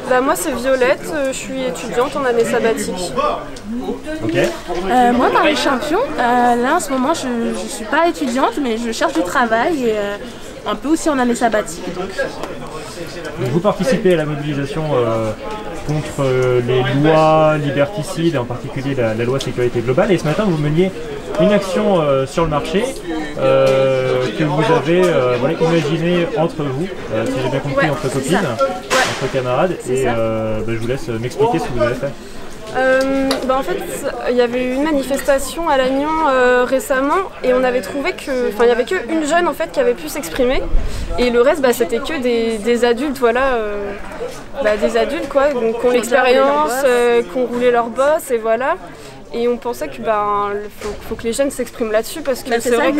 Bah, moi c'est Violette, je suis étudiante en année sabbatique. Ok. Moi, Marie Champion, là en ce moment je ne suis pas étudiante, mais je cherche du travail et un peu aussi en année sabbatique. Donc. Vous participez à la mobilisation contre les lois liberticides, en particulier la loi sécurité globale, et ce matin vous meniez une action sur le marché que vous avez imaginée entre vous, si j'ai bien compris, entre copines, entre camarades, et je vous laisse m'expliquer ce que vous avez fait. En fait, il y avait eu une manifestation à Lannion récemment et on avait trouvé que, il y avait qu'une jeune en fait qui avait pu s'exprimer et le reste c'était que des adultes, des adultes quoi, donc qui ont l'expérience, qui ont roulé leur boss et voilà. Et on pensait que faut que les jeunes s'expriment là-dessus parce que c'est vrai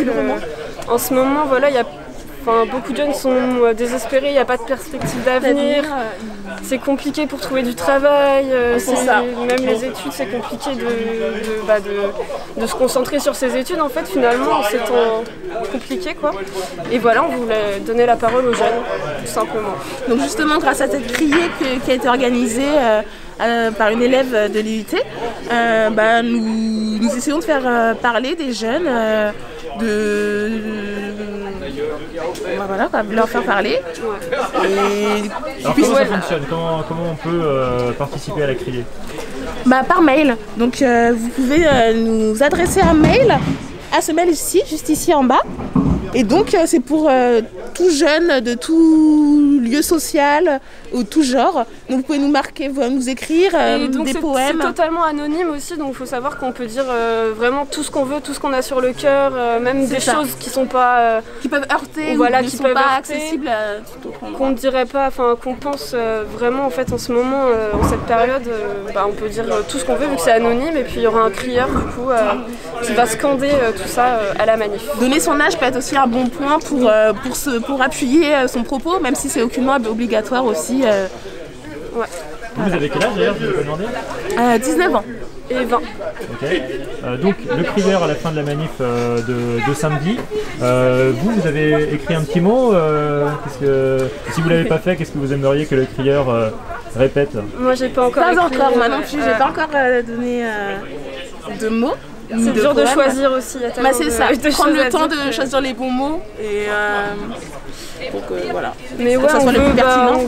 qu'en ce moment il y a beaucoup de jeunes sont désespérés, il n'y a pas de perspective d'avenir, c'est compliqué pour trouver du travail, même les études c'est compliqué de se concentrer sur ses études en fait finalement c'est compliqué quoi. Et voilà, on voulait donner la parole aux jeunes tout simplement. Donc justement grâce à cette criée qui a été organisée par une élève de l'IUT, nous essayons de faire parler des jeunes, leur faire parler. Alors comment ça fonctionne? Comment on peut participer à la criée? Par mail. Donc vous pouvez nous adresser un mail à ce mail ici, juste ici en bas. Et donc c'est pour tout jeune de tout lieu social ou tout genre. Donc vous pouvez nous marquer, nous écrire des poèmes. C'est totalement anonyme aussi, donc il faut savoir qu'on peut dire vraiment tout ce qu'on veut, tout ce qu'on a sur le cœur, même des choses qui sont pas qui peuvent heurter ou qui sont pas accessibles qu'on ne dirait pas, qu'on pense vraiment en fait en ce moment en cette période, on peut dire tout ce qu'on veut vu que c'est anonyme et puis il y aura un crieur du coup qui va scander tout ça à la manif. Donner son âge peut être aussi un bon point pour appuyer son propos, même si c'est aucunement obligatoire aussi. Vous avez quel âge d'ailleurs, je peux demander? 19 ans. Et 20. Ok. Donc le crieur à la fin de la manif de samedi, vous avez écrit un petit mot, si vous ne l'avez pas fait, qu'est-ce que vous aimeriez que le crieur répète? Moi j'ai pas encore écrit, moi non plus, j'ai pas encore donné de mots. C'est dur de choisir aussi, il y a tellement c'est ça, prendre le temps de choisir les bons mots et pour que voilà. Mais que ça soit le plus pertinent.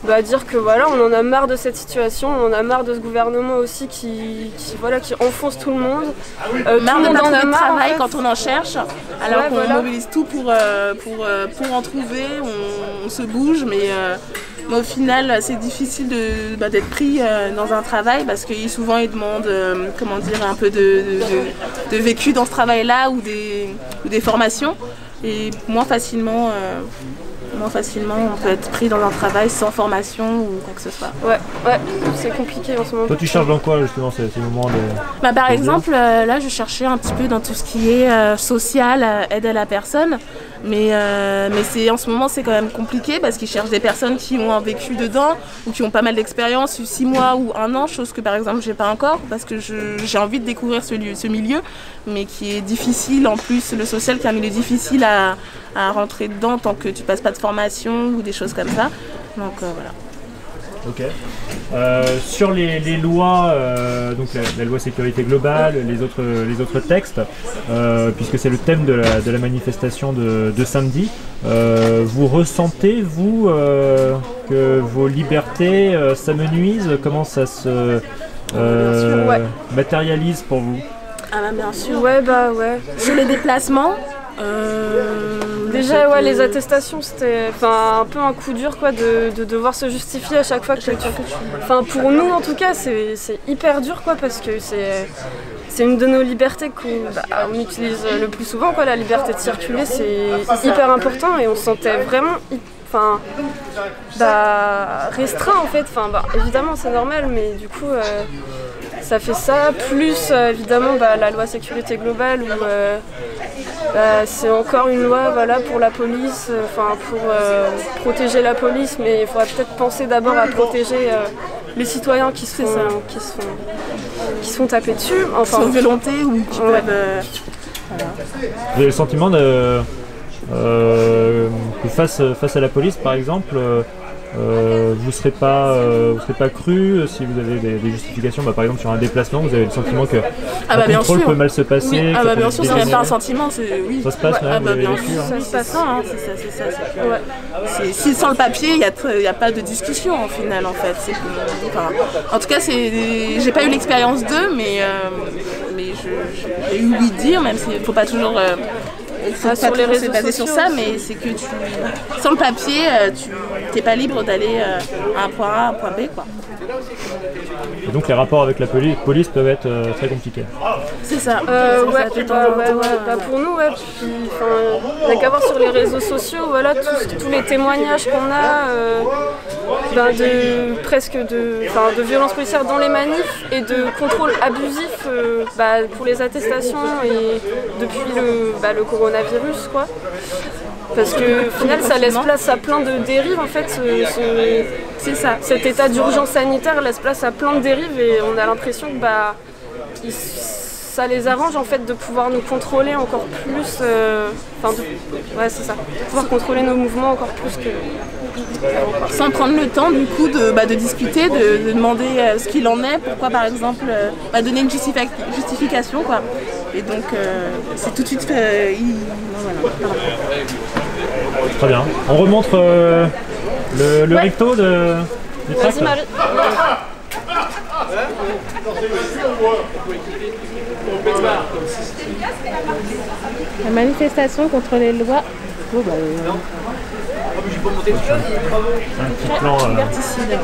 On veut dire que voilà, on en a marre de cette situation, on en a marre de ce gouvernement aussi qui enfonce tout le monde. Marre de pas de travail quand on en cherche, alors qu'on mobilise tout pour en trouver, on se bouge, mais au final c'est difficile d'être pris dans un travail parce que souvent ils demandent un peu de vécu dans ce travail-là ou des formations. Et moins facilement on peut être pris dans un travail sans formation ou quoi que ce soit. Ouais, c'est compliqué en ce moment. Toi tu cherches dans quoi justement ces moments de... Par exemple, là je cherchais un petit peu dans tout ce qui est social, aide à la personne, mais en ce moment c'est quand même compliqué parce qu'ils cherchent des personnes qui ont un vécu dedans ou qui ont pas mal d'expérience, 6 mois ou 1 an, chose que par exemple j'ai pas encore parce que j'ai envie de découvrir ce milieu, mais qui est difficile en plus, le social qui est un milieu difficile à rentrer dedans tant que tu passes pas de formation ou des choses comme ça. Donc voilà. Ok. Sur les lois, donc la loi sécurité globale, les autres textes, puisque c'est le thème de la manifestation de samedi, vous ressentez, vous, que vos libertés s'amenuisent? Comment ça se matérialise pour vous? Bien sûr. Ouais. Sur les déplacements, déjà les attestations c'était un peu un coup dur quoi de devoir se justifier à chaque fois que pour nous en tout cas c'est hyper dur quoi parce que c'est une de nos libertés qu'on utilise le plus souvent quoi, la liberté de circuler c'est hyper important et on se sentait vraiment restreint en fait, évidemment c'est normal mais du coup ça fait ça, plus évidemment la loi sécurité globale où c'est encore une loi pour la police, pour protéger la police, mais il faudrait peut-être penser d'abord à protéger les citoyens qui se font taper dessus. Sans volonté ou qui peuvent... Vous avez le sentiment que face à la police par exemple, vous serez pas cru si vous avez des justifications, par exemple sur un déplacement, vous avez le sentiment que le contrôle peut mal se passer. Oui. Bien sûr, c'est même pas un sentiment, oui. Ça se passe même. Bien sûr, ça se passe, c'est ça. Si sans le papier, il y a pas de discussion en final en fait. En tout cas, j'ai pas eu l'expérience d'eux, mais j'ai eu ouï dire, même s'il faut pas toujours. Sur les réseaux basé sur ça, mais c'est que sans le papier, tu n'es pas libre d'aller à un point A, à un point B, quoi. Et donc les rapports avec la police peuvent être très compliqués. C'est ça. Pour nous, il n'y a qu'à voir sur les réseaux sociaux, voilà, tous les témoignages qu'on a de violences policières dans les manifs et de contrôle abusif pour les attestations et depuis le coronavirus, quoi. Parce que au final ça laisse place à plein de dérives en fait, c'est ça. Cet état d'urgence sanitaire laisse place à plein de dérives et on a l'impression que ça les arrange en fait de pouvoir nous contrôler encore plus, c'est ça, pouvoir contrôler nos mouvements encore plus que... Sans prendre le temps du coup de discuter, de demander ce qu'il en est, pourquoi par exemple donner une justification quoi. Et donc c'est tout de suite Très bien. On remontre le recto du tract. Vas-y Marie. La manifestation contre les lois. Un petit plan liberticide.